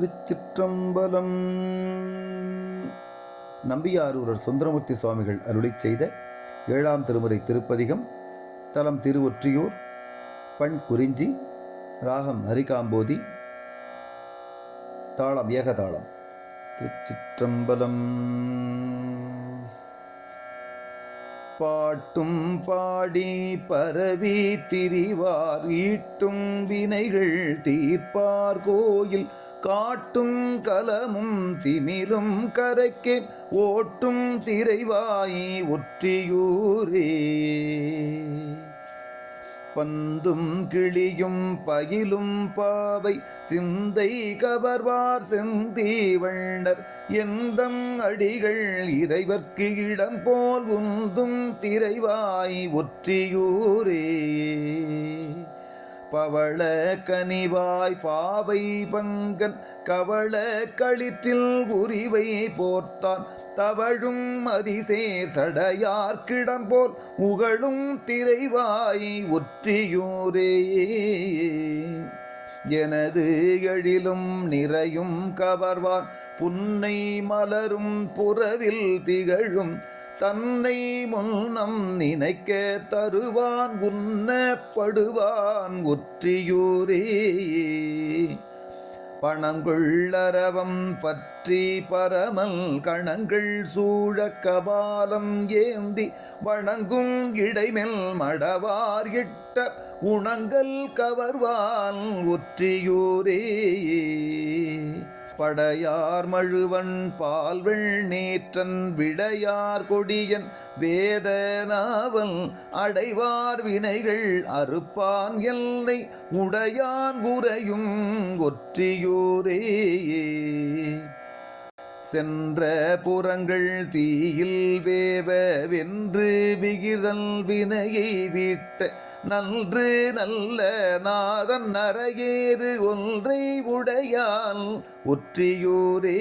திருச்சிற்றம்பலம். நம்பியாரூரர் சுந்தரமூர்த்தி சுவாமிகள் அருளிச் செய்த 7ஆம் திருமுறை திருப்பதிகம். தலம் திருவொற்றியூர், பண் குறிஞ்சி, ராகம் ஹரிகாம்போதி, தாளம் ஏகதாளம். திருச்சிற்றம்பலம். பாட்டும் பாடி பரவி திரிவார் ஈட்டும் வினைகள் தீர்ப்பார் கோயில் காட்டும் கலமும் திமிலும் கரைக்கே ஓட்டும் திரைவாயி ஒற்றியூரே. பந்தும் கிளியும் பகிலும் பாவை சிந்தை கவர்வார் செந்தீவண்ணர் எந்தம் அடிகள் இறைவர்க்கு இடம் போல் உந்தும் திரைவாய் ஒற்றியூரே. பவள கனிவாய் பாவை பங்கன் கவள களிற்றில் உரிவை போர்த்தான் தவழும் மதிசேர் சடையார்க்கிடம் போல் உகழும் திரைவாய் ஒற்றியூரே. எனது எழிலும் நிறையும் கவர்வான் புன்னை மலரும் புறவில் திகழும் தன்னை முன்னம் நினைக்க தருவான் உண்ணப்படுவான் ஒற்றியூரே. பணங்குள்ளரவம் பற்றி பரமல் கணங்கள் சூழ கபாலம் ஏந்தி வணங்கும் இடைமெல் மடவார் இட்ட உணங்கல் கவர்வான் ஒற்றியூரே. படையார் மழுவன் பால்வெள் நேற்றன் விடையார் கொடியன் வேதனாவல் அடைவார் வினைகள் அறுப்பான் எல்லை உடையான் உரையும் ஒற்றியூரே. சென்ற புறங்கள் தீயில் வேவ வென்று விகிதல் வினையை வீட்ட நன்று நல்ல நாதன் நரையேறு ஒன்றை உடையான் ஒற்றியூரே.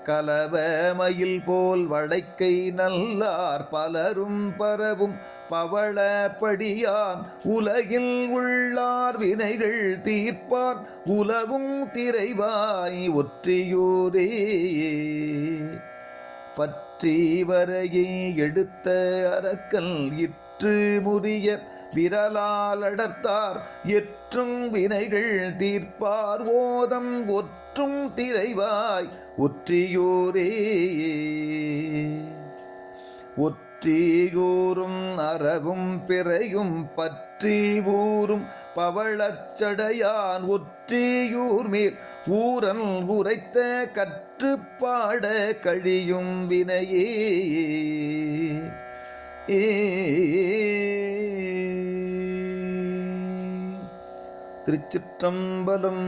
கலவ மயில் போல் வளைக்கை நல்லார் பலரும் பரவும் பவளப்படியான் உலகில் உள்ளார் வினைகள் தீர்ப்பான் உலவும் திரைவாய் ஒற்றியூரே. பற்றி வரையை எடுத்த அரக்கல் இற்று முறிய விரலால் அடர்த்தார் எற்றும் வினைகள் தீர்ப்பார் ஓதம் ஒற்றும் திரைவாய் ஒற்றியூரே. ஒற்றியூரும் அரவும் பிறையும் பற்றி ஊரும் பவளச்சடையான் ஒற்றியூர் மேல் ஊரன் உரைத்த கற்றுப்பாட கழியும் வினையே. திருச்சிற்றம்பலம்.